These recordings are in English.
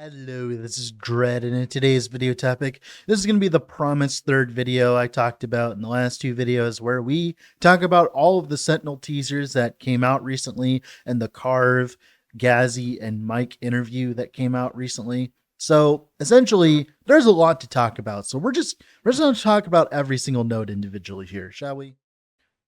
Hello, this is Dread, and in today's video topic, this is going to be the promised third video I talked about in the last two videos, where we talk about all of the Sentinel teasers that came out recently and the Carve, Gazzy, and Mike interview that came out recently. So essentially, there's a lot to talk about. So we're just going to talk about every single node individually here, shall we?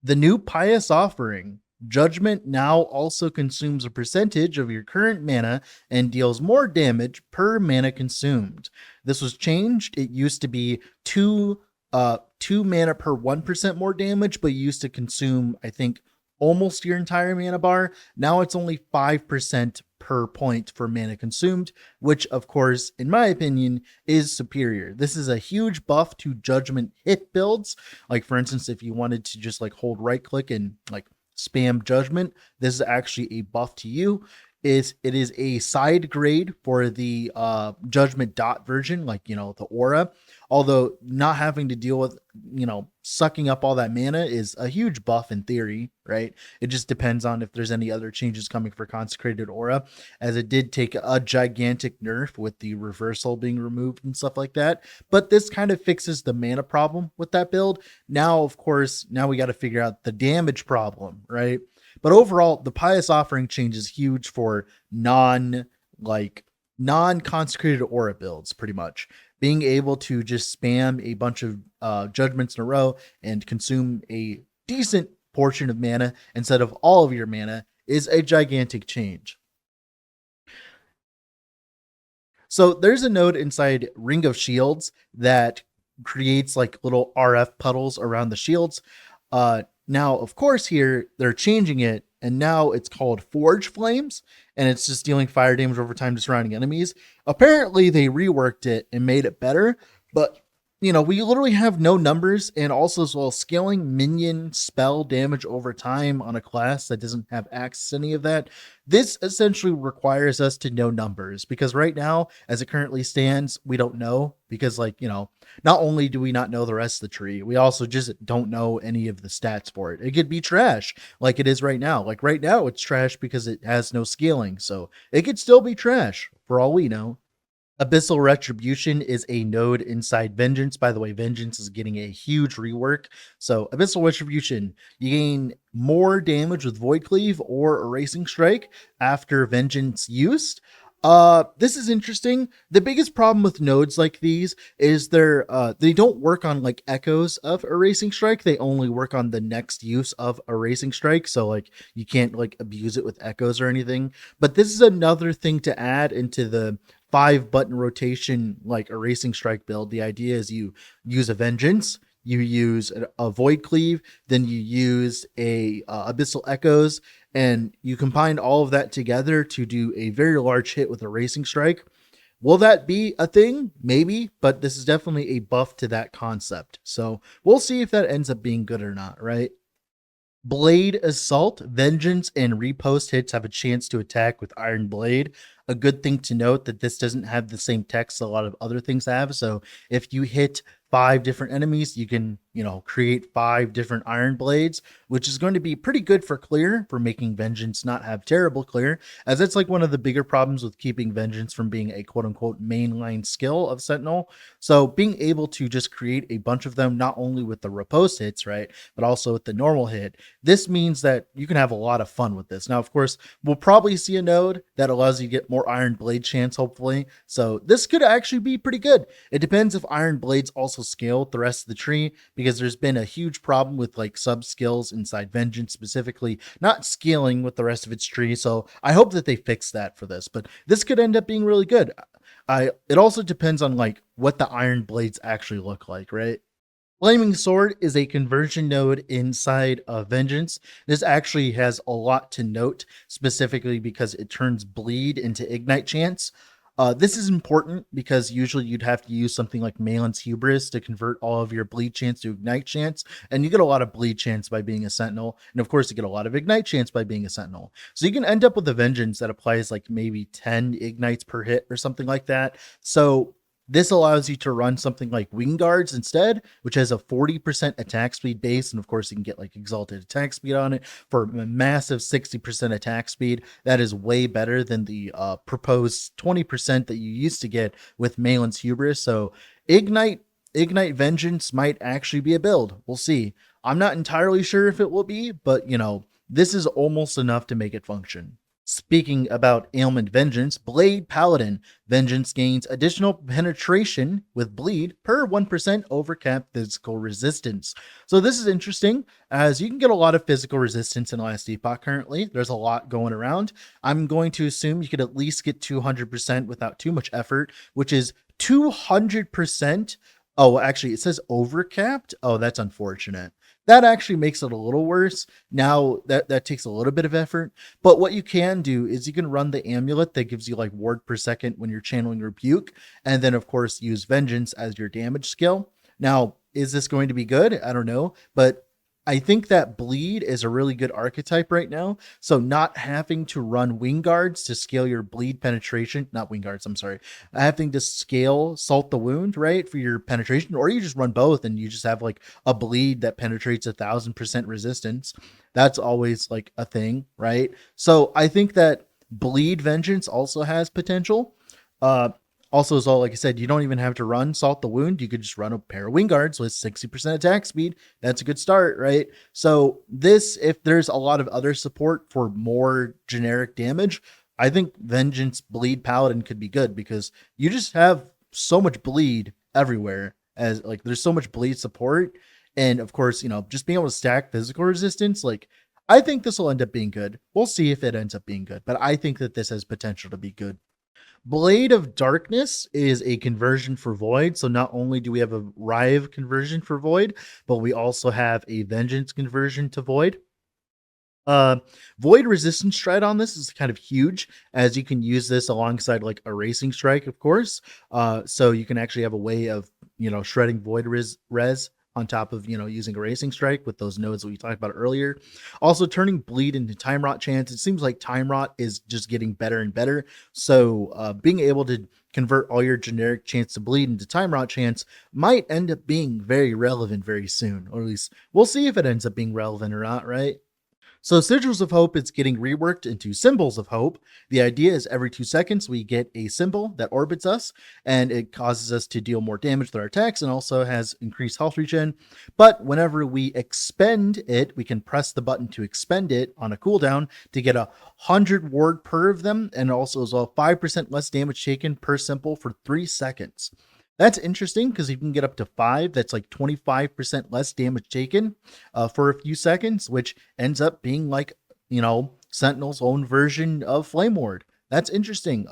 The new pious offering. Judgment now also consumes a percentage of your current mana and deals more damage per mana consumed. This was changed. It used to be two mana per 1% more damage, but you used to consume, I think, almost your entire mana bar. Now it's only 5% per point for mana consumed, which of course, in my opinion, is superior. This is a huge buff to judgment hit builds. Like for instance, if you wanted to just like hold right click and like spam judgment, this is actually a buff to you. It is a side grade for the judgment dot version, like the aura. Although not having to deal with sucking up all that mana is a huge buff in theory, right? It just depends on if there's any other changes coming for consecrated aura, as it did take a gigantic nerf with the reversal being removed and stuff like that. But this kind of fixes the mana problem with that build. Now, of course, we got to figure out the damage problem, right? But overall, the pious offering change is huge for non-consecrated aura builds, pretty much. Being able to just spam a bunch of judgments in a row and consume a decent portion of mana instead of all of your mana is a gigantic change. So there's a node inside Ring of Shields that creates like little RF puddles around the shields. Now, of course, here they're changing it, and now it's called Forge Flames, and it's just dealing fire damage over time to surrounding enemies. Apparently, they reworked it and made it better, but we literally have no numbers, and also as well scaling minion spell damage over time on a class that doesn't have access to any of that. This essentially requires us to know numbers, because right now, as it currently stands, we don't know, because not only do we not know the rest of the tree, we also just don't know any of the stats for it. It could be trash like it is right now. Like right now, it's trash because it has no scaling, so it could still be trash for all we know. Abyssal Retribution is a node inside Vengeance. By the way, Vengeance is getting a huge rework. So Abyssal Retribution, you gain more damage with Void Cleave or Erasing Strike after Vengeance used. This is interesting. The biggest problem with nodes like these is they don't work on like echoes of Erasing Strike. They only work on the next use of Erasing Strike. So like you can't like abuse it with echoes or anything. But this is another thing to add into the 5-button rotation like Erasing Strike build. The idea is you use a Vengeance, you use a Void Cleave, then you use a Abyssal Echoes, and you combine all of that together to do a very large hit with Erasing Strike. Will that be a thing? Maybe, but this is definitely a buff to that concept. So we'll see if that ends up being good or not, right? Blade Assault, Vengeance, and Repost hits have a chance to attack with Iron Blade. A good thing to note that this doesn't have the same text a lot of other things have. So if you hit 5 different enemies, you can, create 5 different Iron Blades, which is going to be pretty good for clear, for making Vengeance not have terrible clear, as it's like one of the bigger problems with keeping Vengeance from being a quote-unquote mainline skill of Sentinel. So being able to just create a bunch of them, not only with the riposte hits, right, but also with the normal hit, this means that you can have a lot of fun with this. Now, of course, we'll probably see a node that allows you to get more Iron Blade chance, hopefully. So this could actually be pretty good. It depends if Iron Blades also scale with the rest of the tree, because there's been a huge problem with like sub skills inside Vengeance specifically not scaling with the rest of its tree. So I hope that they fix that for this, but this could end up being really good. It also depends on like what the Iron Blades actually look like, right? Flaming Sword is a conversion node inside of Vengeance. This actually has a lot to note, specifically because it turns bleed into ignite chance. This is important because usually you'd have to use something like Malin's Hubris to convert all of your bleed chance to ignite chance, and you get a lot of bleed chance by being a Sentinel, and of course you get a lot of ignite chance by being a Sentinel. So you can end up with a Vengeance that applies like maybe 10 ignites per hit or something like that. So This allows you to run something like Wing Guards instead, which has a 40% attack speed base. And of course, you can get like exalted attack speed on it for a massive 60% attack speed. That is way better than the proposed 20% that you used to get with Malin's Hubris. So Ignite Vengeance might actually be a build. We'll see. I'm not entirely sure if it will be, but this is almost enough to make it function. Speaking about ailment vengeance, Blade Paladin. Vengeance gains additional penetration with bleed per 1% over cap physical resistance. So this is interesting, as you can get a lot of physical resistance in last Epoch currently. There's a lot going around. I'm going to assume you could at least get 200% without too much effort, which is 200%. Oh, actually, it says overcapped. Oh, that's unfortunate. That actually makes it a little worse. Now that takes a little bit of effort, but what you can do is you can run the amulet that gives you like ward per second when you're channeling Rebuke, and then of course use Vengeance as your damage skill. Now, is this going to be good? I don't know, but I think that bleed is a really good archetype right now. So not having to run Wing Guards to scale your bleed penetration, not Wing Guards, I'm sorry, having to scale Salt the Wound, right, for your penetration, or you just run both and you just have like a bleed that penetrates 1,000% resistance. That's always like a thing, right? So I think that bleed vengeance also has potential. Also, as well, like I said, you don't even have to run Salt the Wound. You could just run a pair of Wing Guards with 60% attack speed. That's a good start, right? So this, if there's a lot of other support for more generic damage, I think Vengeance Bleed Paladin could be good, because you just have so much bleed everywhere, as like there's so much bleed support. And of course, just being able to stack physical resistance, like I think this will end up being good. We'll see if it ends up being good, but I think that this has potential to be good. Blade of Darkness is a conversion for Void. So not only do we have a Rive conversion for Void, but we also have a Vengeance conversion to Void. Void resistance strat on this is kind of huge, as you can use this alongside like Erasing Strike, of course. So you can actually have a way of, shredding Void res on top of, using Erasing Strike with those nodes that we talked about earlier. Also, turning Bleed into Time Rot Chance. It seems like Time Rot is just getting better and better. So being able to convert all your generic chance to bleed into Time Rot Chance might end up being very relevant very soon. Or at least we'll see if it ends up being relevant or not, right? So Sigils of Hope is getting reworked into Symbols of Hope. The idea is every 2 seconds we get a symbol that orbits us, and it causes us to deal more damage with our attacks, and also has increased health regen. But whenever we expend it, we can press the button to expend it on a cooldown to get 100 ward per of them, and also as well 5% less damage taken per symbol for 3 seconds. That's interesting, because you can get up to 5. That's like 25% less damage taken for a few seconds, which ends up being like, Sentinel's own version of Flame Ward. That's interesting.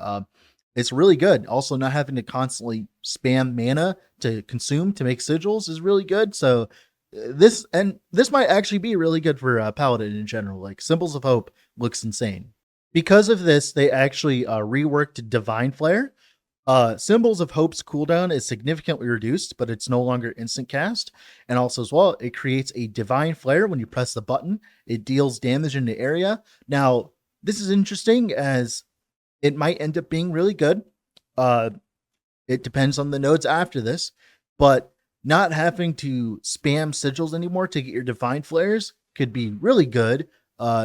It's really good. Also, not having to constantly spam mana to consume to make sigils is really good. So this might actually be really good for Paladin in general. Like, Symbols of Hope looks insane. Because of this, they actually reworked Divine Flare. Symbols of Hope's cooldown is significantly reduced, but it's no longer instant cast. And also as well, it creates a Divine Flare when you press the button. It deals damage in the area. Now, this is interesting, as it might end up being really good. It depends on the nodes after this, but not having to spam sigils anymore to get your Divine Flares could be really good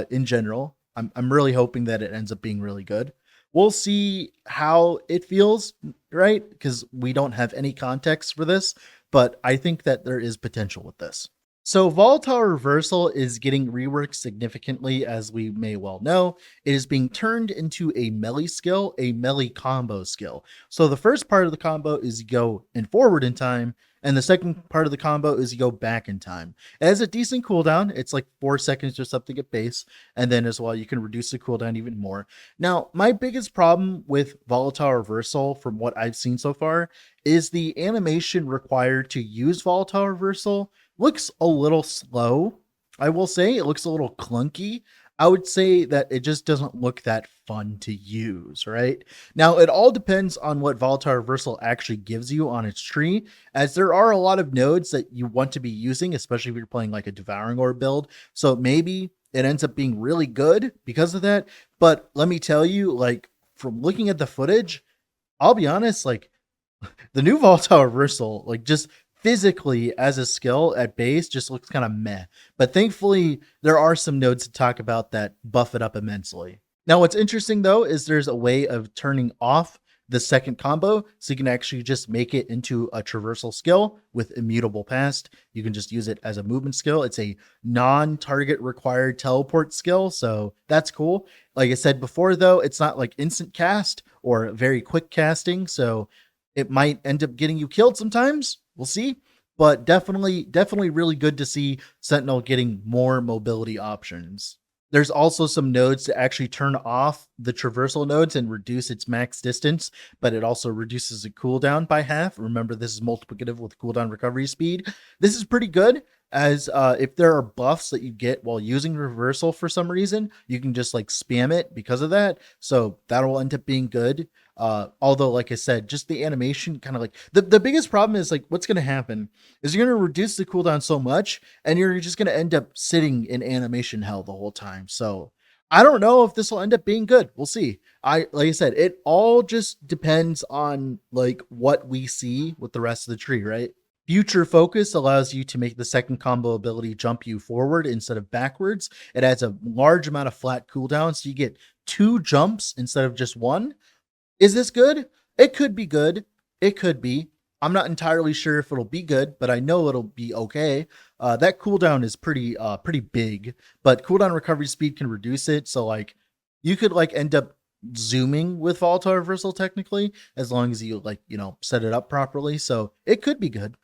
in general. I'm really hoping that it ends up being really good. We'll see how it feels, right? Because we don't have any context for this, but I think that there is potential with this. So Volatile Reversal is getting reworked significantly, as we may well know. It is being turned into a melee skill, a melee combo skill. So the first part of the combo is you go forward in time, and the second part of the combo is you go back in time. It has a decent cooldown. It's like 4 seconds or something at base, and then as well you can reduce the cooldown even more. Now, my biggest problem with Volatile Reversal, from what I've seen so far, is the animation required to use Volatile Reversal looks a little slow. I will say it looks a little clunky. I would say that it just doesn't look that fun to use, right? Now, it all depends on what Volatile Reversal actually gives you on its tree, as there are a lot of nodes that you want to be using, especially if you're playing like a Devouring Orb build. So maybe it ends up being really good because of that. But let me tell you, like, from looking at the footage, I'll be honest, like, The new Volatile Reversal, like just physically as a skill at base, just looks kind of meh. But thankfully, there are some nodes to talk about that buff it up immensely. Now, what's interesting though is there's a way of turning off the second combo, so you can actually just make it into a traversal skill with immutable past. You can just use it as a movement skill. It's a non-target required teleport skill, so that's cool. Like I said before, though, it's not like instant cast or very quick casting, so it might end up getting you killed sometimes. We'll see. But definitely really good to see Sentinel getting more mobility options. There's also some nodes to actually turn off the traversal nodes and reduce its max distance, but it also reduces the cooldown by half. Remember, this is multiplicative with cooldown recovery speed. This is pretty good, as if there are buffs that you get while using reversal for some reason, you can just like spam it because of that. So that'll end up being good. Although, like I said, just the animation kind of like the biggest problem is like what's going to happen is you're going to reduce the cooldown so much and you're just going to end up sitting in animation hell the whole time. So I don't know if this will end up being good. We'll see. Like I said, it all just depends on like what we see with the rest of the tree, right? Future Focus allows you to make the second combo ability jump you forward instead of backwards. It adds a large amount of flat cooldown, so you get 2 jumps instead of just 1. Is this good? It could be good. It could be. I'm not entirely sure if it'll be good, but I know it'll be okay. That cooldown is pretty big, but cooldown recovery speed can reduce it. So like you could like end up zooming with Volatile Reversal technically, as long as you like, set it up properly. So it could be good.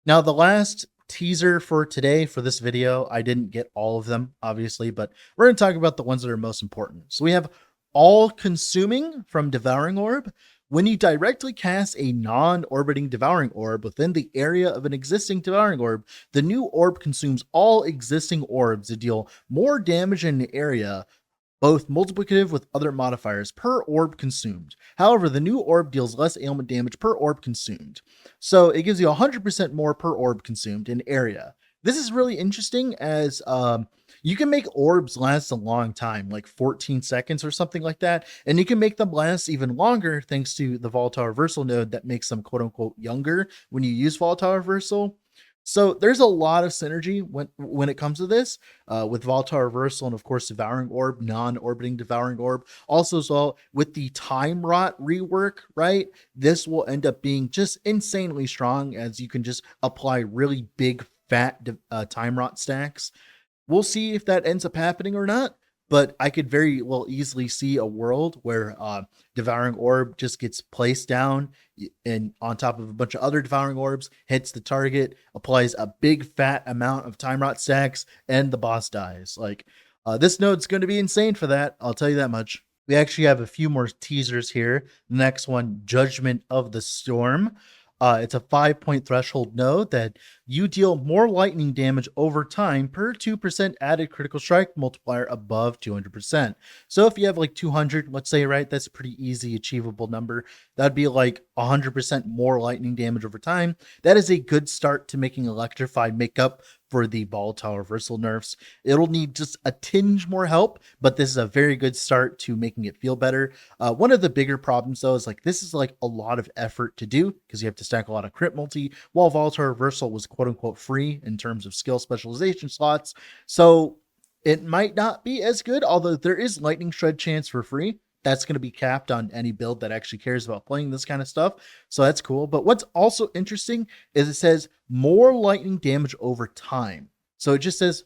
Now, the last teaser for today for this video, I didn't get all of them, obviously, but we're going to talk about the ones that are most important. So we have All Consuming from Devouring Orb. When you directly cast a non-orbiting Devouring Orb within the area of an existing Devouring Orb, the new orb consumes all existing orbs to deal more damage in the area, both multiplicative with other modifiers per orb consumed. However, the new orb deals less ailment damage per orb consumed. So it gives you 100% more per orb consumed in area. This is really interesting as you can make orbs last a long time, like 14 seconds or something like that. And you can make them last even longer thanks to the Volatile Reversal node that makes them quote unquote younger when you use Volatile Reversal. So there's a lot of synergy when it comes to this with Volatile Reversal and of course Devouring Orb, non-orbiting Devouring Orb. Also as well with the Time Rot rework, right? This will end up being just insanely strong as you can just apply really big fat Time Rot stacks. We'll see if that ends up happening or not, but I could very well easily see a world where Devouring Orb just gets placed down and on top of a bunch of other Devouring Orbs, hits the target, applies a big fat amount of Time Rot stacks, and the boss dies. Like, this node's going to be insane for that, I'll tell you that much. We actually have a few more teasers here. The next one, Judgment of the Storm. It's a 5-point threshold node that you deal more lightning damage over time per 2% added critical strike multiplier above 200%. So if you have like 200, let's say, right, that's a pretty easy achievable number. That'd be like 100% more lightning damage over time. That is a good start to making Electrify make up for the Volatile Reversal nerfs. It'll need just a tinge more help, but this is a very good start to making it feel better. One of the bigger problems though is like this is like a lot of effort to do because you have to stack a lot of crit multi, while Volatile Reversal was quote unquote free in terms of skill specialization slots. So it might not be as good, although there is Lightning Shred chance for free. That's going to be capped on any build that actually cares about playing this kind of stuff. So that's cool. But what's also interesting is it says more lightning damage over time. So it just says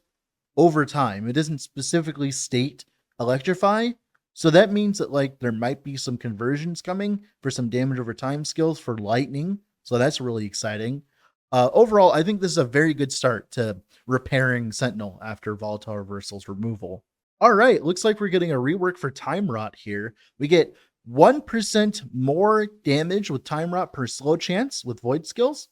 over time. It doesn't specifically state Electrify. So that means that like there might be some conversions coming for some damage over time skills for lightning. So that's really exciting. Overall, I think this is a very good start to repairing Sentinel after Volatile Reversal's removal. All right, looks like we're getting a rework for Time Rot here. We get 1% more damage with Time Rot per slow chance with Void skills,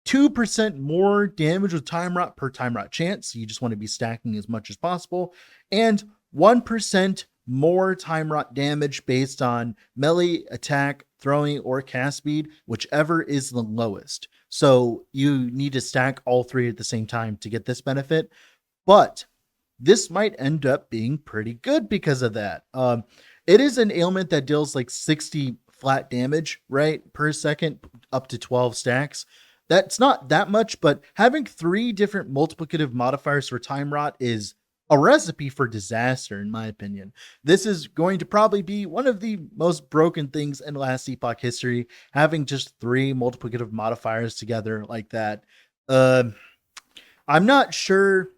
2% more damage with Time Rot per Time Rot chance. So you just want to be stacking as much as possible, and 1% more Time Rot damage based on melee, attack, throwing, or cast speed, whichever is the lowest. So you need to stack all three at the same time to get this benefit, but this might end up being pretty good because of that. It is an ailment that deals like 60 flat damage, right, per second, up to 12 stacks. That's not that much, but having 3 different multiplicative modifiers for Time Rot is a recipe for disaster, in my opinion. This is going to probably be one of the most broken things in last Epoch history, having just 3 multiplicative modifiers together like that. I'm not sure.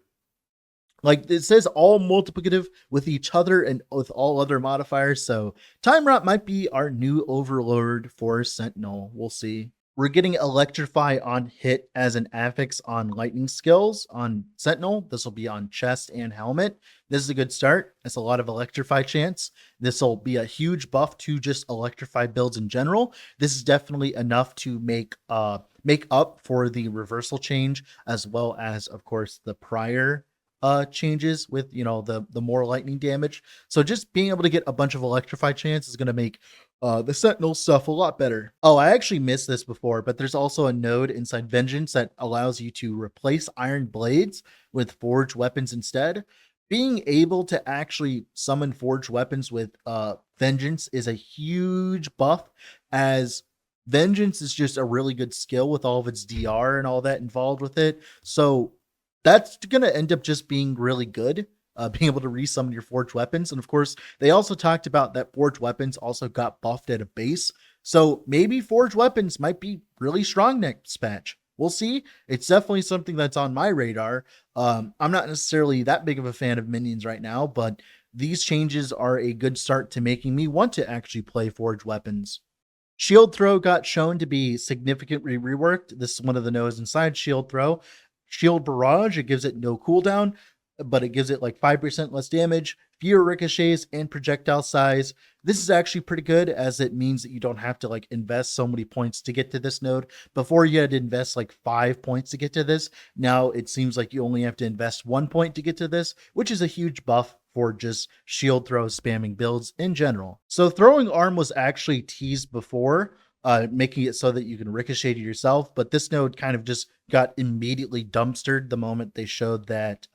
Like, it says all multiplicative with each other and with all other modifiers. So Time Rot might be our new overlord for Sentinel. We'll see. We're getting Electrify on hit as an affix on lightning skills on Sentinel. This will be on chest and helmet. This is a good start. That's a lot of Electrify chance. This will be a huge buff to just Electrify builds in general. This is definitely enough to make up for the reversal change, as well as, of course, the prior changes with, you know, the more lightning damage. So just being able to get a bunch of Electrify chance is going to make the Sentinel stuff a lot better. Oh, I actually missed this before, but there's also a node inside Vengeance that allows you to replace iron blades with forged weapons instead. Being able to actually summon forged weapons with Vengeance is a huge buff, as Vengeance is just a really good skill with all of its DR and all that involved with it. So that's going to end up just being really good, being able to resummon your forged weapons. And of course, they also talked about that forged weapons also got buffed at a base. So maybe forged weapons might be really strong next patch. We'll see. It's definitely something that's on my radar. I'm not necessarily that big of a fan of minions right now, but these changes are a good start to making me want to actually play forged weapons. Shield Throw got shown to be significantly reworked. This is one of the nodes inside Shield Throw. Shield Barrage, it gives it no cooldown, but it gives it like 5% less damage, fewer ricochets, and projectile size. This is actually pretty good, as it means that you don't have to like invest so many points to get to this node. Before, you had to invest like 5 points to get to this. Now it seems like you only have to invest 1 point to get to this, which is a huge buff for just shield throw spamming builds in general. So throwing arm was actually teased before, making it so that you can ricochet it yourself, but this node kind of just got immediately dumpstered the moment they showed that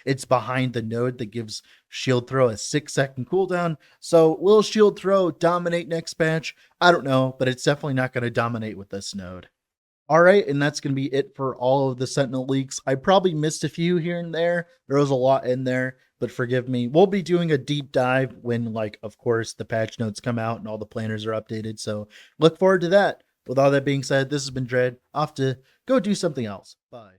it's behind the node that gives shield throw a 6-second cooldown. So will shield throw dominate next patch? I don't know, but it's definitely not going to dominate with this node. All right, and that's going to be it for all of the Sentinel leaks. I probably missed a few here and there. There was a lot in there, but forgive me. We'll be doing a deep dive when, like, of course, the patch notes come out and all the planners are updated. So look forward to that. With all that being said, this has been Dread. Off to go do something else. Bye.